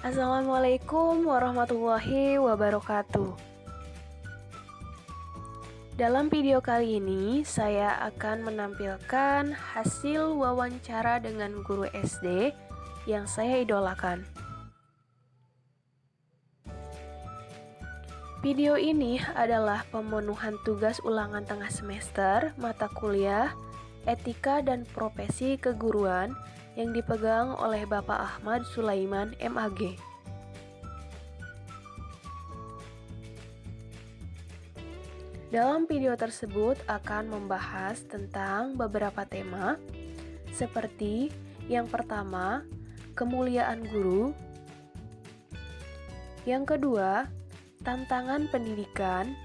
Assalamualaikum warahmatullahi wabarakatuh. Dalam video kali ini, saya akan menampilkan hasil wawancara dengan guru SD yang saya idolakan. Video ini adalah pemenuhan tugas ulangan tengah semester mata kuliah Etika dan Profesi Keguruan yang dipegang oleh Bapak Ahmad Sulaiman MAG. Dalam video tersebut akan membahas tentang beberapa tema seperti yang pertama, kemuliaan guru. Yang kedua, tantangan pendidikan.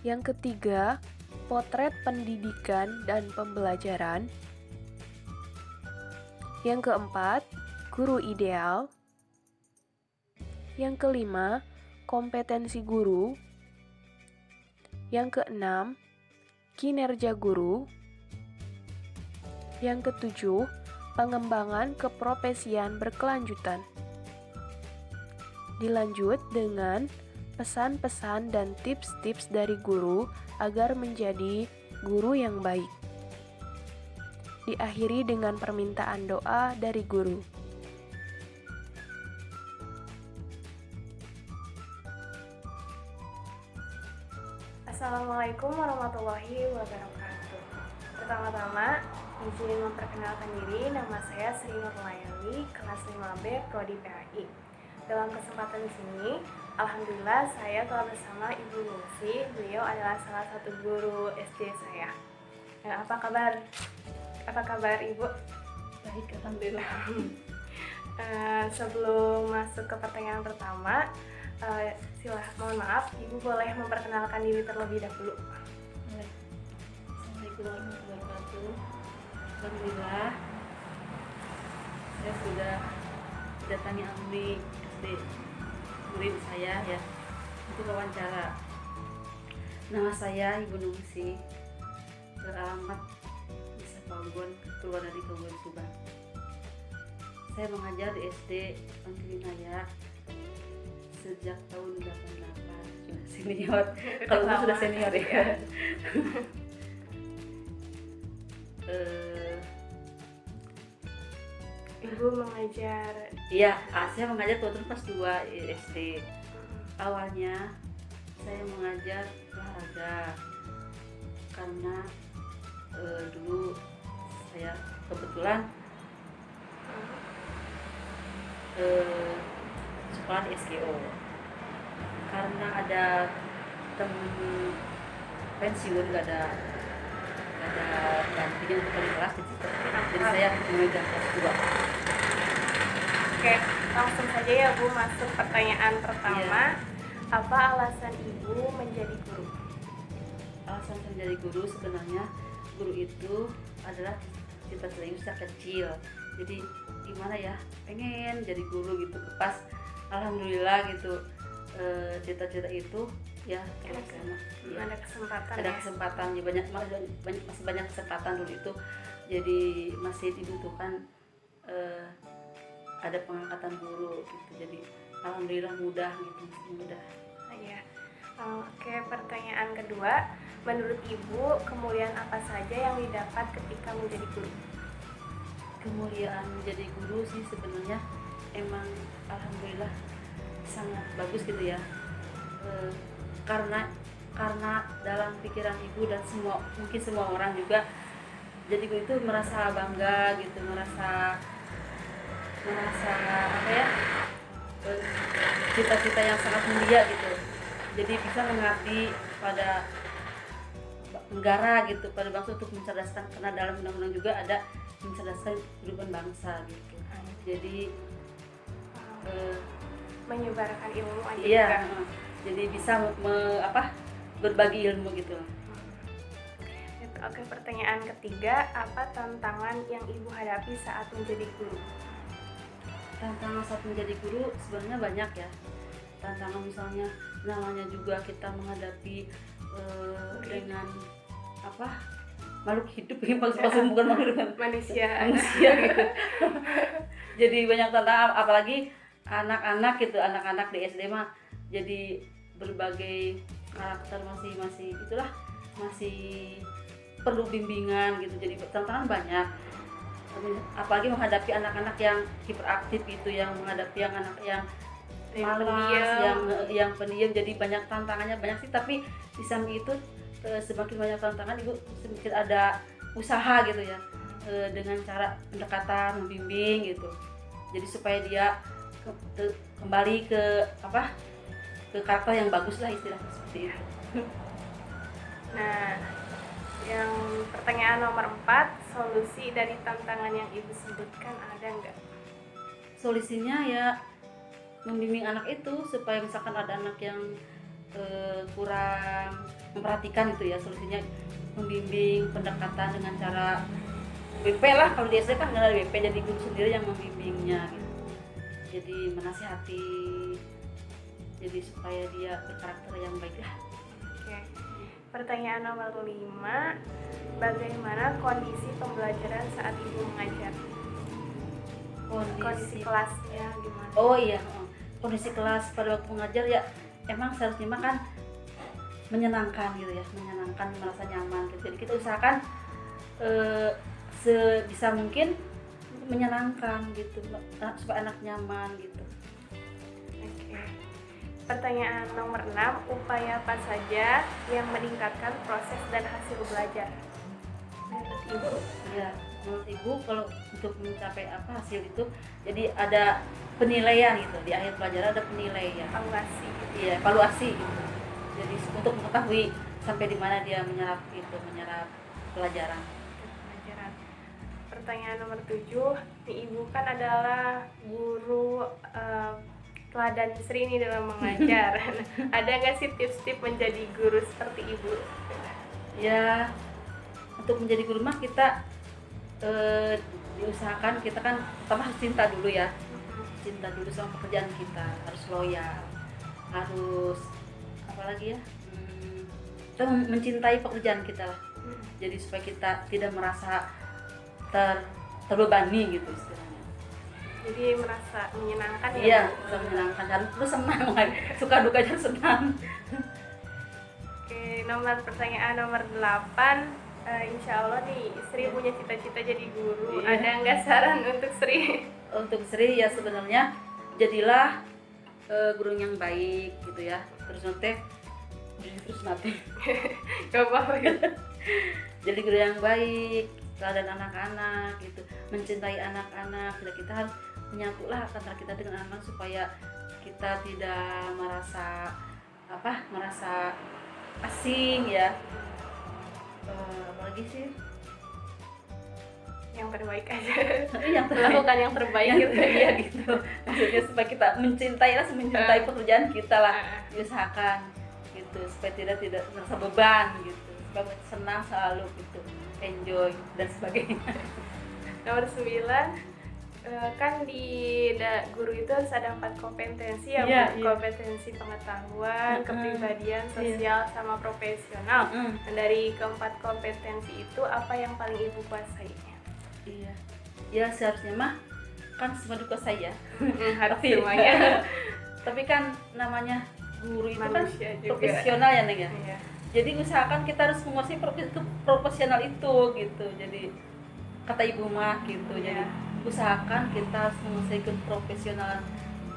Yang ketiga, potret pendidikan dan pembelajaran. Yang keempat, guru ideal. Yang kelima, kompetensi guru. Yang keenam, kinerja guru. Yang ketujuh, pengembangan keprofesian berkelanjutan. Dilanjut dengan pesan-pesan dan tips-tips dari guru agar menjadi guru yang baik. Diakhiri dengan permintaan doa dari guru. Assalamualaikum warahmatullahi wabarakatuh. Pertama-tama, izin memperkenalkan diri, nama saya Sri Nurlayani, kelas 5B, Prodi PAI. Dalam kesempatan di sini, alhamdulillah saya telah bersama Ibu Nursi. Beliau adalah salah satu guru SD saya. Apa kabar? Apa kabar Ibu? Baik, alhamdulillah. Sebelum masuk ke pertanyaan pertama, mohon maaf, Ibu boleh memperkenalkan diri terlebih dahulu. Assalamualaikum warahmatullahi wabarakatuh. Alhamdulillah, saya sudah datangi alumni SD murid saya ya untuk wawancara. Nama saya Ibu Nungsi, beralamat di Sepanggon, keluar dari Kabupaten Subang. Saya mengajar di SD Pangkilinaya sejak tahun 88, sudah senior. Kalau itu sudah senior ya. Ibu mengajar. Iya, saya mengajar kelas 2 SD. Awalnya saya mengajar olahraga karena dulu saya kebetulan sekolah di SGO. Karena ada temen pensiun, gak ada gantinya untuk wali kelas, jadi saya mengajar kelas 2. Oke, langsung saja ya Bu, masuk pertanyaan pertama. Apa alasan Ibu menjadi guru? Alasan saya menjadi guru, sebenarnya guru itu adalah cita-cita ibu sejak kecil. Jadi gimana ya, pengen jadi guru gitu. Pas alhamdulillah gitu, cita-cita itu ya terlaksana. Ada kesempatan. Ada kesempatan ya, masih banyak kesempatan dulu itu. Jadi masih dibutuhkan ada pengangkatan guru gitu. Jadi alhamdulillah mudah gitu, mudah. Ya. Oke, pertanyaan kedua. Menurut Ibu, kemuliaan apa saja yang didapat ketika menjadi guru? Kemuliaan menjadi guru sih sebenarnya emang alhamdulillah sangat bagus gitu ya. Karena dalam pikiran ibu dan mungkin semua orang juga, jadi guru itu merasa bangga gitu, merasa apa ya, cita-cita yang sangat mulia gitu. Jadi bisa mengabdi pada negara gitu, pada bangsa, untuk mencerdaskan, karena dalam undang-undang juga ada mencerdaskan kehidupan bangsa gitu. Jadi menyebarkan ilmu aja. Iya, juga. Jadi bisa berbagi ilmu gitu. Oke, pertanyaan ketiga, apa tantangan yang Ibu hadapi saat menjadi guru? Tantangan saat menjadi guru sebenarnya banyak ya. Tantangan misalnya namanya juga kita menghadapi dengan makhluk hidup, maksudnya bukan makhluk manusia gitu. Jadi banyak tantangan, apalagi anak-anak gitu, anak-anak di SD mah jadi berbagai karakter masih itulah, masih perlu bimbingan gitu, jadi tantangan banyak. Apalagi menghadapi anak-anak yang hiperaktif gitu, yang menghadapi yang anak yang malas, yang pendiam, jadi banyak tantangannya banyak sih. Tapi di samping itu semakin banyak tantangan, ibu semakin ada usaha gitu ya, dengan cara pendekatan, membimbing gitu, jadi supaya dia kembali ke ke karakter yang bagus lah, istilahnya seperti itu. Nah, yang pertanyaan nomor 4, solusi dari tantangan yang ibu sebutkan ada nggak? Solusinya ya membimbing anak itu, supaya misalkan ada anak yang kurang memperhatikan itu ya, solusinya membimbing, pendekatan dengan cara BP lah. Kalau di SD kan nggak ada BP, jadi guru sendiri yang membimbingnya gitu. Jadi menasihati, jadi supaya dia berkarakter yang baik lah. Oke. Pertanyaan nomor 5, bagaimana kondisi pembelajaran saat ibu mengajar? Kondisi kelasnya gimana? Oh iya, kondisi kelas pada waktu mengajar ya emang seharusnya mah kan menyenangkan gitu ya, menyenangkan, merasa nyaman gitu. Jadi kita usahakan sebisa mungkin menyenangkan gitu, supaya anak nyaman gitu. Oke. Pertanyaan nomor 6, upaya apa saja yang meningkatkan proses dan hasil belajar? Menurut ibu? Ya, menurut ibu kalau untuk mencapai hasil itu, jadi ada penilaian gitu, di akhir pelajaran ada penilaian, Evaluasi gitu. iya, evaluasi gitu. Jadi untuk mengetahui sampai di mana dia menyerap pelajaran. Pertanyaan nomor 7, ibu kan adalah guru teladan Sri ini dalam mengajar. Ada nggak sih tips-tips menjadi guru seperti ibu? Ya, untuk menjadi guru mah kita diusahakan, kita kan pertama harus cinta dulu ya, cinta dulu sama pekerjaan kita, harus loyal, harus apalagi ya, kita mencintai pekerjaan kita lah. Jadi supaya kita tidak merasa terbebani gitu istilahnya. Jadi merasa menyenangkan ya? Iya, bisa menyenangkan dan terus senang lah, suka dukanya senang. Oke, pertanyaan nomor 8, insya Allah nih Sri punya cita-cita jadi guru. Iya. Ada nggak saran untuk Sri? Untuk Sri ya sebenarnya jadilah guru yang baik gitu ya, terus nanti Gak apa-apa ya. jadi guru yang baik, teladan anak-anak gitu, mencintai anak-anak. Kita harus menyatulah antara kita dengan anak supaya kita tidak merasa asing ya. Apalagi sih Yang terbaik aja. yang Melakukan yang terbaik gitu. ya gitu. Maksudnya supaya kita mencintai pekerjaan kita lah, diusahakan gitu supaya tidak merasa beban gitu, supaya senang selalu gitu, enjoy dan sebagainya. Nomor 9, kan di guru itu harus ada 4 kompetensi ya, Iya, Bu. iya. Kompetensi pengetahuan, kepribadian, Iya. sosial, sama profesional. Dan dari keempat kompetensi itu apa yang paling ibu kuasai? Iya, ya seharusnya mah kan semua dikuasai ya. Harus Tapi- semuanya. Tapi kan namanya guru itu Manusia kan juga. profesional ya Neng ya. Iya. Jadi usahakan kita harus menguasai profesional itu gitu. Jadi kata ibu mah gitu. Jadi Iya. usahakan kita harus menguasai profesional,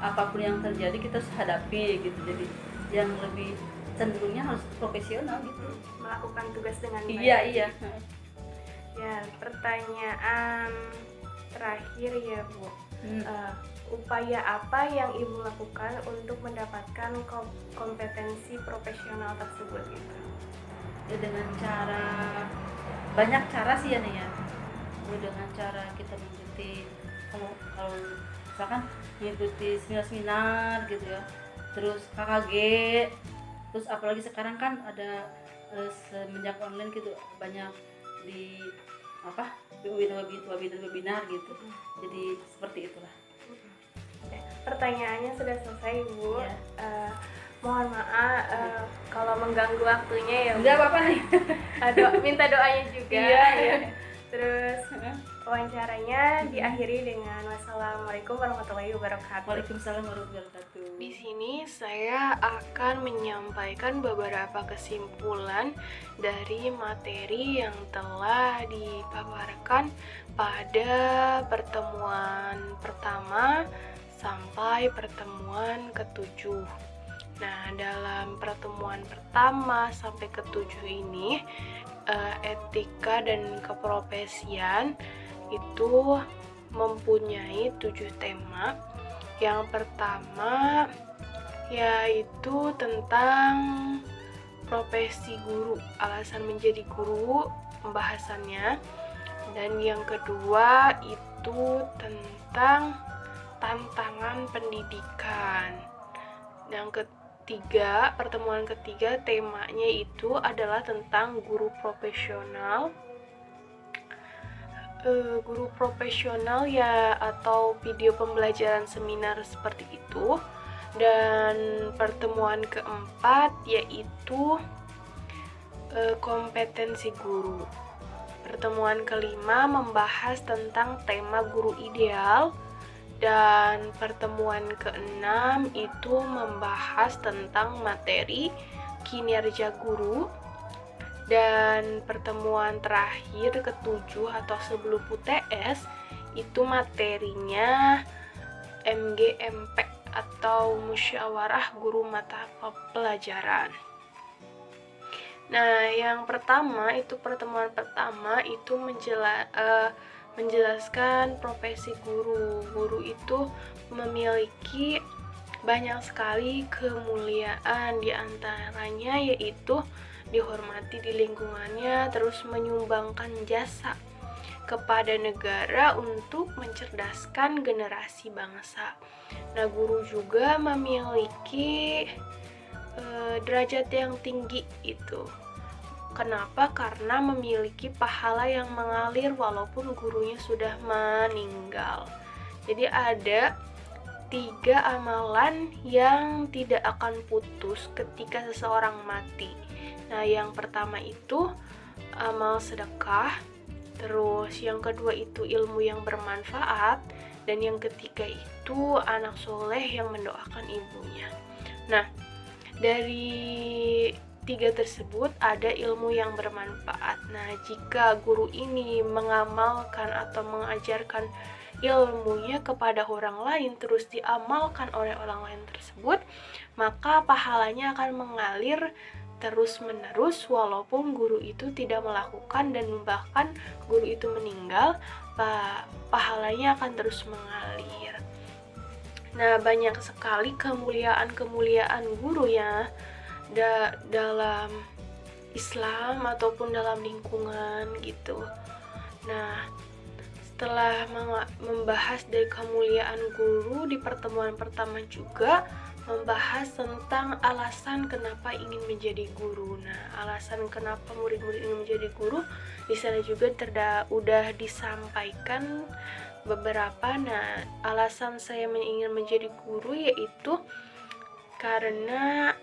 apapun yang terjadi kita harus hadapi gitu. Jadi yang lebih cenderungnya harus profesional gitu. Melakukan tugas dengan baik. Iya. Ya, pertanyaan terakhir ya, Bu. Upaya apa yang ibu lakukan untuk mendapatkan kompetensi profesional tersebut gitu? Ya dengan cara, banyak cara sih ya nih ya. Dengan cara kita mengikuti, kalau misalkan mengikuti seminar gitu ya, terus KKG, terus apalagi sekarang kan ada semenjak online gitu, banyak di webinar gitu. Jadi seperti itulah. Pertanyaannya sudah selesai, Bu. Ya. Mohon maaf kalau mengganggu waktunya ya, Bu. Enggak apa-apa nih. Minta doanya juga. Iya. Terus Wawancaranya diakhiri dengan wassalamualaikum warahmatullahi wabarakatuh. Waalaikumsalam warahmatullahi wabarakatuh. Di sini saya akan menyampaikan beberapa kesimpulan dari materi yang telah dipaparkan pada pertemuan pertama sampai pertemuan ketujuh. Nah, dalam pertemuan pertama sampai ketujuh ini, etika dan keprofesian itu mempunyai 7 tema. Yang pertama yaitu tentang profesi guru, alasan menjadi guru, pembahasannya. Dan yang kedua itu tentang tantangan pendidikan. Yang ketiga, pertemuan ketiga temanya itu adalah tentang guru profesional. Guru profesional ya, atau video pembelajaran seminar seperti itu. Dan pertemuan keempat yaitu kompetensi guru. Pertemuan kelima membahas tentang tema guru ideal. Dan pertemuan keenam itu membahas tentang materi kinerja guru. Dan pertemuan terakhir ketujuh atau sebelum UTS itu materinya MGMP atau musyawarah guru mata pelajaran. Nah, yang pertama itu pertemuan pertama itu menjelaskan profesi guru. Guru itu memiliki banyak sekali kemuliaan, diantaranya yaitu dihormati di lingkungannya, terus menyumbangkan jasa kepada negara untuk mencerdaskan generasi bangsa. Nah, guru juga memiliki derajat yang tinggi itu. Kenapa? Karena memiliki pahala yang mengalir walaupun gurunya sudah meninggal. Jadi ada 3 amalan yang tidak akan putus ketika seseorang mati. Nah, yang pertama itu amal sedekah, terus yang kedua itu ilmu yang bermanfaat, dan yang ketiga itu anak soleh yang mendoakan ibunya. Nah, dari 3 tersebut ada ilmu yang bermanfaat. Nah, jika guru ini mengamalkan atau mengajarkan ilmunya kepada orang lain terus diamalkan oleh orang lain tersebut, maka pahalanya akan mengalir terus-menerus walaupun guru itu tidak melakukan, dan bahkan guru itu meninggal, pahalanya akan terus mengalir. Nah, banyak sekali kemuliaan guru ya dalam Islam ataupun dalam lingkungan gitu. Nah, setelah membahas dari kemuliaan guru, di pertemuan pertama juga membahas tentang alasan kenapa ingin menjadi guru. Nah, alasan kenapa murid-murid ingin menjadi guru di sana juga udah disampaikan beberapa. Nah, alasan saya ingin menjadi guru yaitu karena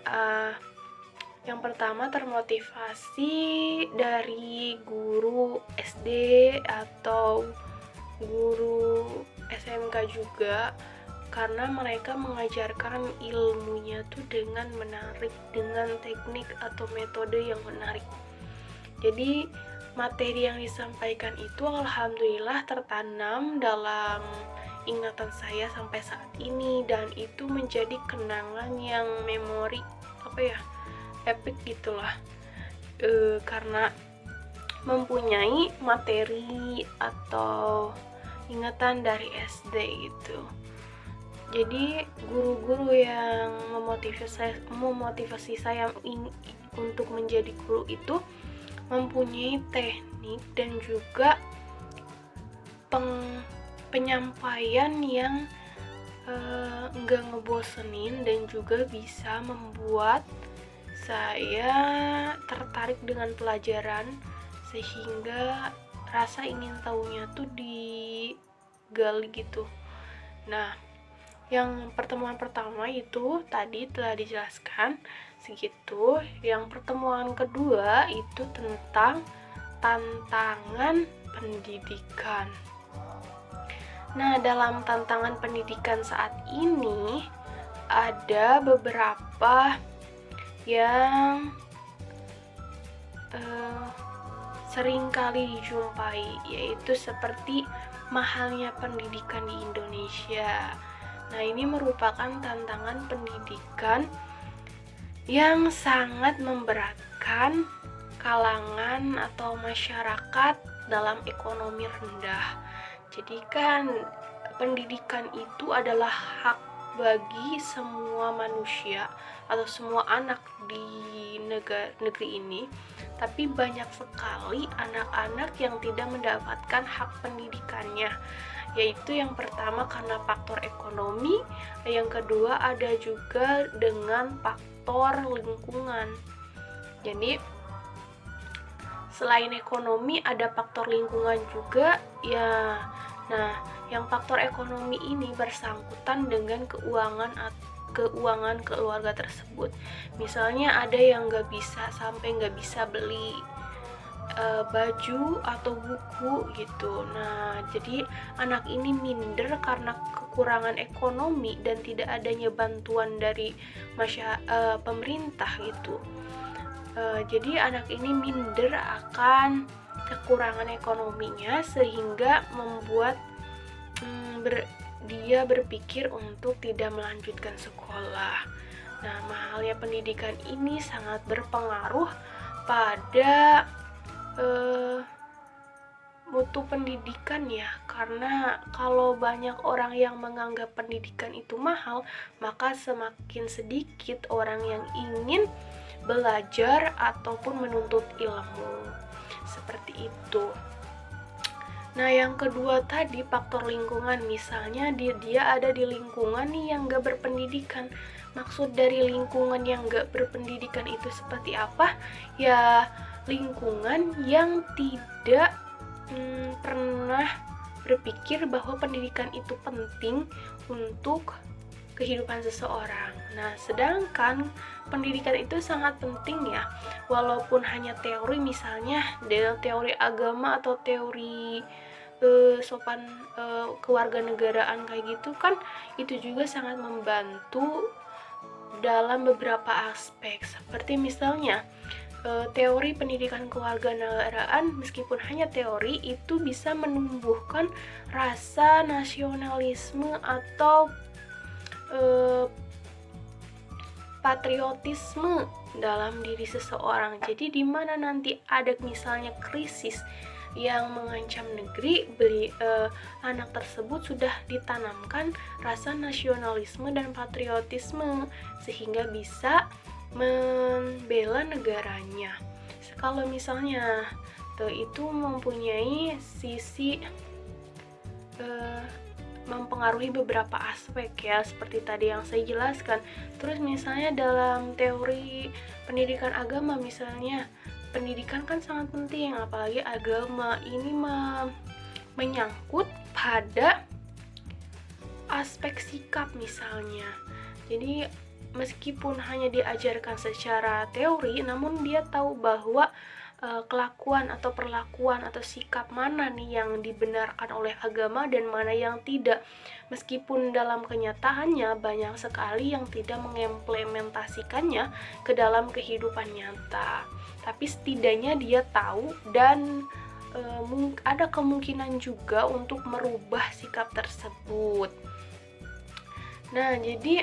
yang pertama termotivasi dari guru SD atau guru SMK juga, karena mereka mengajarkan ilmunya tuh dengan menarik, dengan teknik atau metode yang menarik. Jadi materi yang disampaikan itu alhamdulillah tertanam dalam ingatan saya sampai saat ini, dan itu menjadi kenangan yang memori epic gitulah, karena mempunyai materi atau ingatan dari SD gitu. Jadi guru-guru yang memotivasi saya untuk menjadi guru itu mempunyai teknik dan juga penyampaian yang nggak ngebosenin, dan juga bisa membuat saya tertarik dengan pelajaran sehingga rasa ingin tahunya tuh digali gitu. Nah, yang pertemuan pertama itu tadi telah dijelaskan segitu. Yang pertemuan kedua itu tentang tantangan pendidikan. Nah, dalam tantangan pendidikan saat ini ada beberapa yang sering kali dijumpai, yaitu seperti mahalnya pendidikan di Indonesia. Nah, ini merupakan tantangan pendidikan yang sangat memberatkan kalangan atau masyarakat dalam ekonomi rendah. Jadi kan pendidikan itu adalah hak bagi semua manusia atau semua anak di negeri ini, tapi banyak sekali anak-anak yang tidak mendapatkan hak pendidikannya, yaitu yang pertama karena faktor ekonomi, yang kedua ada juga dengan faktor lingkungan. Jadi selain ekonomi ada faktor lingkungan juga ya. Nah, yang faktor ekonomi ini bersangkutan dengan keuangan keluarga tersebut. Misalnya ada yang nggak bisa beli baju atau buku gitu. Nah, jadi anak ini minder karena kekurangan ekonomi dan tidak adanya bantuan dari pemerintah gitu. Jadi anak ini minder akan kekurangan ekonominya sehingga membuat dia berpikir untuk tidak melanjutkan sekolah. Nah, mahalnya pendidikan ini sangat berpengaruh pada mutu pendidikan ya, karena kalau banyak orang yang menganggap pendidikan itu mahal, maka semakin sedikit orang yang ingin belajar ataupun menuntut ilmu. Seperti itu. Nah, yang kedua tadi faktor lingkungan. Misalnya dia ada di lingkungan nih yang gak berpendidikan. Maksud dari lingkungan yang gak berpendidikan itu seperti apa? Ya, lingkungan yang tidak pernah berpikir bahwa pendidikan itu penting untuk kehidupan seseorang. Nah, sedangkan pendidikan itu sangat penting ya, walaupun hanya teori, misalnya teori agama atau teori sopan kewarganegaraan kayak gitu kan, itu juga sangat membantu dalam beberapa aspek, seperti misalnya teori pendidikan kewarganegaraan, meskipun hanya teori, itu bisa menumbuhkan rasa nasionalisme atau patriotisme dalam diri seseorang. Jadi di mana nanti ada misalnya krisis yang mengancam negeri, anak tersebut sudah ditanamkan rasa nasionalisme dan patriotisme sehingga bisa membela negaranya. Kalau misalnya itu mempunyai sisi mempengaruhi beberapa aspek ya, seperti tadi yang saya jelaskan. Terus misalnya dalam teori pendidikan agama, misalnya pendidikan kan sangat penting, apalagi agama ini menyangkut pada aspek sikap misalnya. Jadi meskipun hanya diajarkan secara teori, namun dia tahu bahwa kelakuan atau perlakuan atau sikap mana nih yang dibenarkan oleh agama dan mana yang tidak. Meskipun dalam kenyataannya banyak sekali yang tidak mengimplementasikannya ke dalam kehidupan nyata, tapi setidaknya dia tahu dan ada kemungkinan juga untuk merubah sikap tersebut. Nah, jadi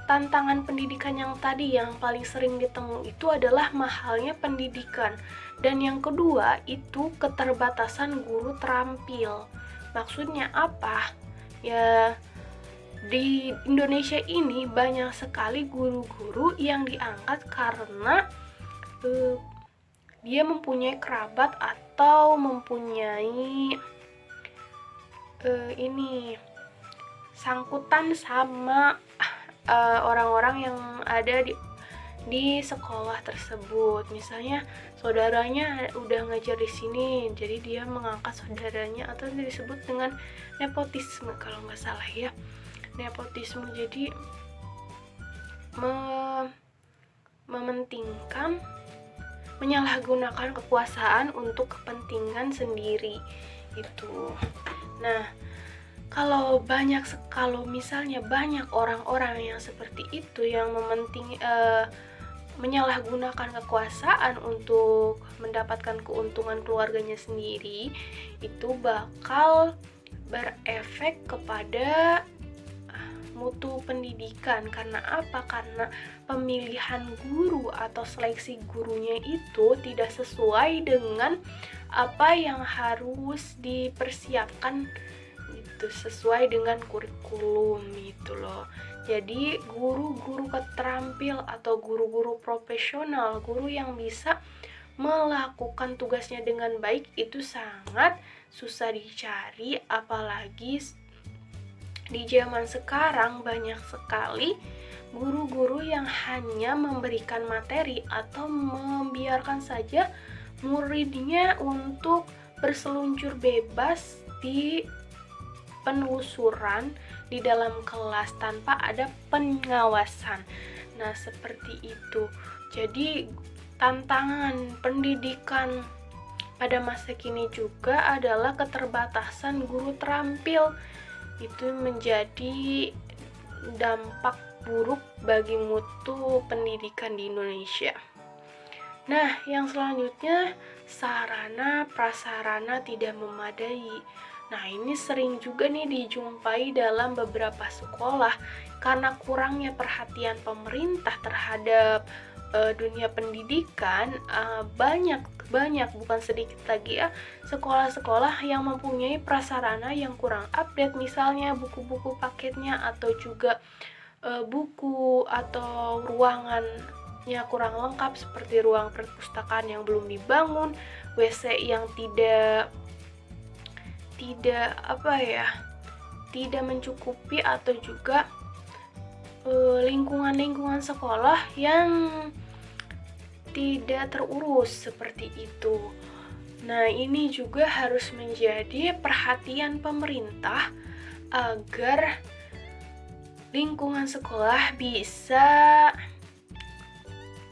tantangan pendidikan yang tadi yang paling sering ditemui itu adalah mahalnya pendidikan. Dan yang kedua itu keterbatasan guru terampil. Maksudnya apa? Ya, di Indonesia ini banyak sekali guru-guru yang diangkat karena dia mempunyai kerabat atau mempunyai sangkutan sama orang-orang yang ada di sekolah tersebut. Misalnya saudaranya udah ngajar di sini, jadi dia mengangkat saudaranya, atau disebut dengan nepotisme kalau nggak salah ya, nepotisme. Jadi mementingkan, menyalahgunakan kekuasaan untuk kepentingan sendiri itu. Nah, kalau misalnya banyak orang-orang yang seperti itu yang menyalahgunakan kekuasaan untuk mendapatkan keuntungan keluarganya sendiri, itu bakal berefek kepada mutu pendidikan. Karena apa? Karena pemilihan guru atau seleksi gurunya itu tidak sesuai dengan apa yang harus dipersiapkan, itu sesuai dengan kurikulum gitu loh. Jadi guru-guru keterampil atau guru-guru profesional, guru yang bisa melakukan tugasnya dengan baik itu sangat susah dicari, apalagi di zaman sekarang banyak sekali guru-guru yang hanya memberikan materi atau membiarkan saja muridnya untuk berseluncur bebas di penelusuran di dalam kelas tanpa ada pengawasan. Nah, seperti itu. Jadi, tantangan pendidikan pada masa kini juga adalah keterbatasan guru terampil. Itu menjadi dampak buruk bagi mutu pendidikan di Indonesia. Nah, yang selanjutnya, sarana prasarana tidak memadai. Nah, ini sering juga nih dijumpai dalam beberapa sekolah karena kurangnya perhatian pemerintah terhadap dunia pendidikan. Banyak bukan sedikit lagi ya sekolah-sekolah yang mempunyai prasarana yang kurang update, misalnya buku-buku paketnya atau juga buku atau ruangannya kurang lengkap, seperti ruang perpustakaan yang belum dibangun, WC yang tidak mencukupi, atau juga lingkungan sekolah yang tidak terurus seperti itu. Nah, ini juga harus menjadi perhatian pemerintah agar lingkungan sekolah bisa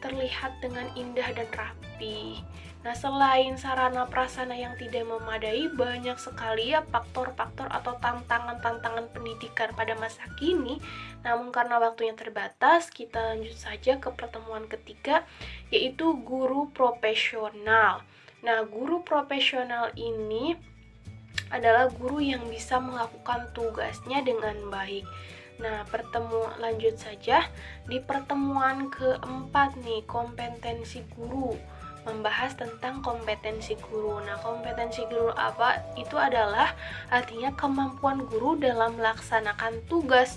terlihat dengan indah dan rapi. Nah, selain sarana prasarana yang tidak memadai, banyak sekali ya faktor-faktor atau tantangan-tantangan pendidikan pada masa kini. Namun karena waktunya terbatas, kita lanjut saja ke pertemuan ketiga, yaitu guru profesional. Nah, guru profesional ini adalah guru yang bisa melakukan tugasnya dengan baik. Nah, lanjut saja di pertemuan keempat nih, kompetensi guru. Membahas tentang kompetensi guru. Nah, kompetensi guru apa? Itu adalah artinya kemampuan guru dalam melaksanakan tugas.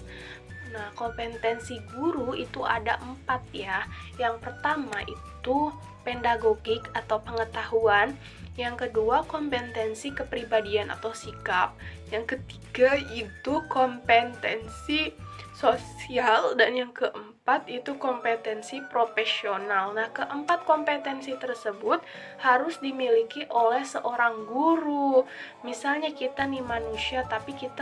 Nah, kompetensi guru itu ada 4 ya. Yang pertama itu pedagogik atau pengetahuan. Yang kedua kompetensi kepribadian atau sikap. Yang ketiga itu kompetensi sosial, dan yang keempat itu kompetensi profesional. Nah, keempat kompetensi tersebut harus dimiliki oleh seorang guru. Misalnya kita nih manusia, tapi kita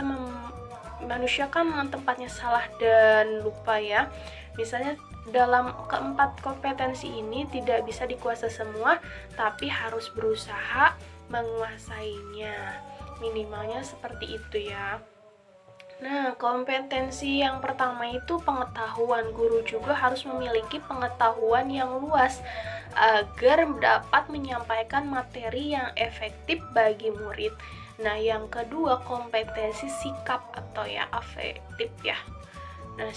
manusia kan tempatnya salah dan lupa ya. Misalnya dalam keempat kompetensi ini tidak bisa dikuasai semua, tapi harus berusaha menguasainya. Minimalnya seperti itu ya. Nah, kompetensi yang pertama itu pengetahuan. Guru juga harus memiliki pengetahuan yang luas agar dapat menyampaikan materi yang efektif bagi murid. Nah, yang kedua kompetensi sikap atau ya afektif ya. Nah,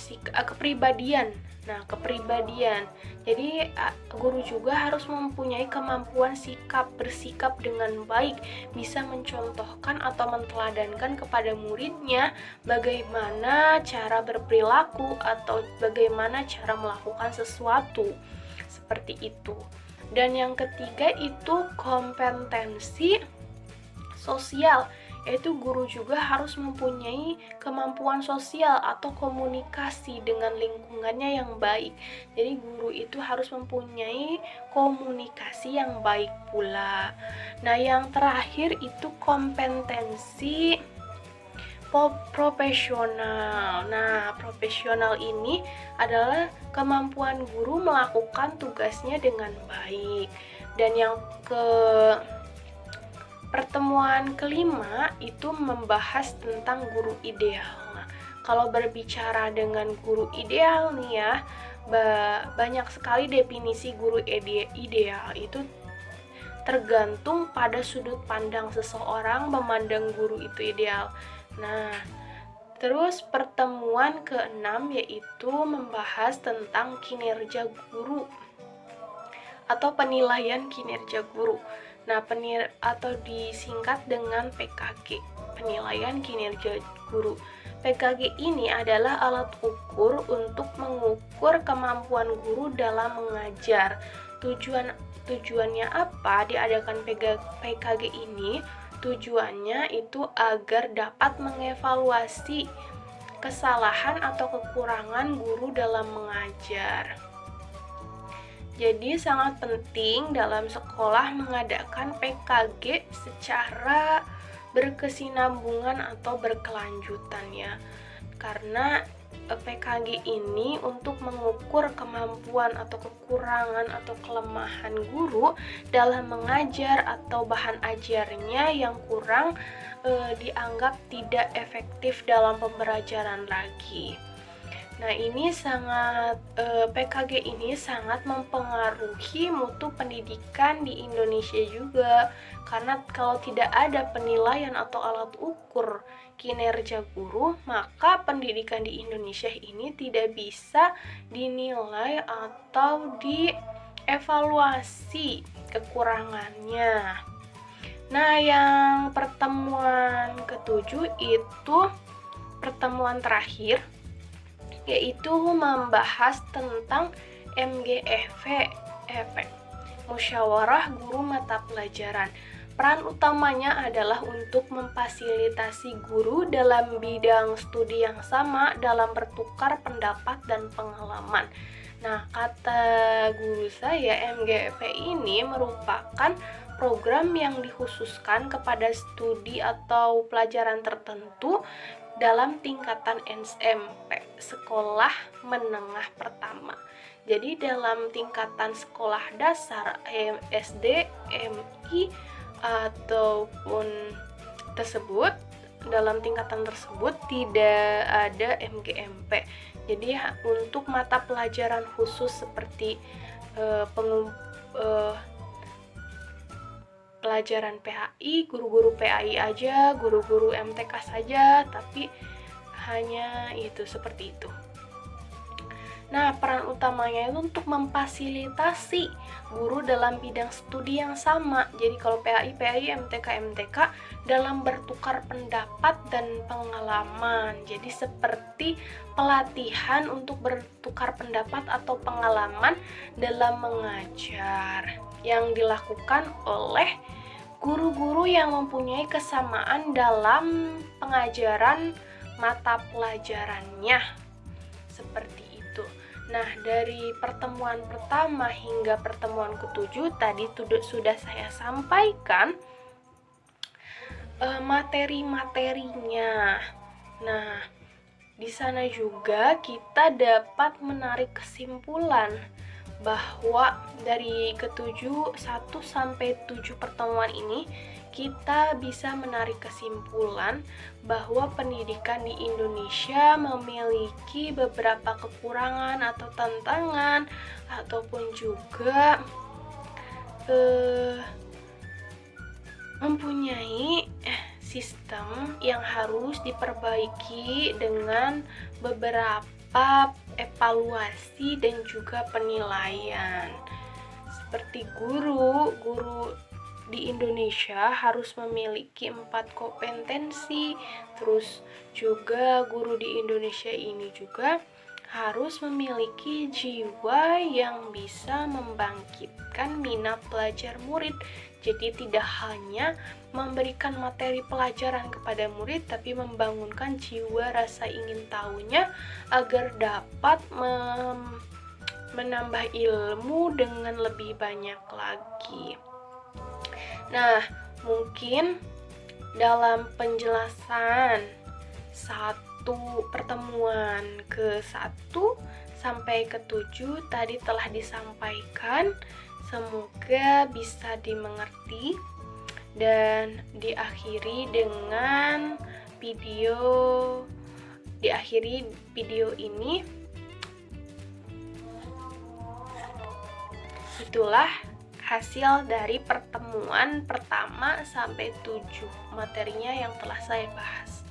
kepribadian. Nah, kepribadian. Jadi guru juga harus mempunyai kemampuan bersikap dengan baik, bisa mencontohkan atau menteladankan kepada muridnya bagaimana cara berperilaku atau bagaimana cara melakukan sesuatu. Seperti itu. Dan yang ketiga itu kompetensi sosial, yaitu guru juga harus mempunyai kemampuan sosial atau komunikasi dengan lingkungannya yang baik. Jadi guru itu harus mempunyai komunikasi yang baik pula. Nah, yang terakhir itu kompetensi profesional. Nah, profesional ini adalah kemampuan guru melakukan tugasnya dengan baik. Dan yang pertemuan kelima itu membahas tentang guru ideal. Nah, kalau berbicara dengan guru ideal nih ya, banyak sekali definisi guru ideal itu tergantung pada sudut pandang seseorang memandang guru itu ideal. Nah, terus pertemuan keenam yaitu membahas tentang kinerja guru atau penilaian kinerja guru. Nah, atau disingkat dengan PKG, penilaian kinerja guru. PKG ini adalah alat ukur untuk mengukur kemampuan guru dalam mengajar. Tujuannya apa diadakan PKG ini? Tujuannya itu agar dapat mengevaluasi kesalahan atau kekurangan guru dalam mengajar. Jadi sangat penting dalam sekolah mengadakan PKG secara berkesinambungan atau berkelanjutan ya. Karena PKG ini untuk mengukur kemampuan atau kekurangan atau kelemahan guru dalam mengajar atau bahan ajarnya yang kurang dianggap tidak efektif dalam pembelajaran lagi. Nah, ini PKG ini sangat mempengaruhi mutu pendidikan di Indonesia juga. Karena kalau tidak ada penilaian atau alat ukur kinerja guru, maka pendidikan di Indonesia ini tidak bisa dinilai atau dievaluasi kekurangannya. Nah, yang pertemuan ketujuh itu pertemuan terakhir, yaitu membahas tentang MGEV, musyawarah guru mata pelajaran. Peran utamanya adalah untuk memfasilitasi guru dalam bidang studi yang sama dalam bertukar pendapat dan pengalaman. Nah, kata guru saya, MGEV ini merupakan program yang dikhususkan kepada studi atau pelajaran tertentu dalam tingkatan SMP, sekolah menengah pertama. Jadi dalam tingkatan sekolah dasar SD, MI ataupun tersebut, dalam tingkatan tersebut tidak ada MGMP. Jadi untuk mata pelajaran khusus seperti pelajaran PAI, guru-guru PAI aja, guru-guru MTK saja, tapi hanya itu, seperti itu. Nah, peran utamanya itu untuk memfasilitasi guru dalam bidang studi yang sama. Jadi kalau PAI, MTK dalam bertukar pendapat dan pengalaman. Jadi seperti pelatihan untuk bertukar pendapat atau pengalaman dalam mengajar yang dilakukan oleh guru-guru yang mempunyai kesamaan dalam pengajaran mata pelajarannya. Seperti itu. Nah, dari pertemuan pertama hingga pertemuan ketujuh tadi sudah saya sampaikan materi-materinya. Nah, di sana juga kita dapat menarik kesimpulan bahwa dari ketujuh 1 sampai 7 pertemuan ini kita bisa menarik kesimpulan bahwa pendidikan di Indonesia memiliki beberapa kekurangan atau tantangan ataupun juga mempunyai sistem yang harus diperbaiki dengan beberapa evaluasi dan juga penilaian. Seperti guru di Indonesia harus memiliki 4 kompetensi, terus juga guru di Indonesia ini juga harus memiliki jiwa yang bisa membangkitkan minat belajar murid. Jadi tidak hanya memberikan materi pelajaran kepada murid, tapi membangunkan jiwa rasa ingin tahunya agar dapat menambah ilmu dengan lebih banyak lagi. Nah, mungkin dalam penjelasan pertemuan ke-1 sampai ke-7 tadi telah disampaikan. Semoga bisa dimengerti dan diakhiri video ini. Itulah hasil dari pertemuan pertama sampai 7 materinya yang telah saya bahas.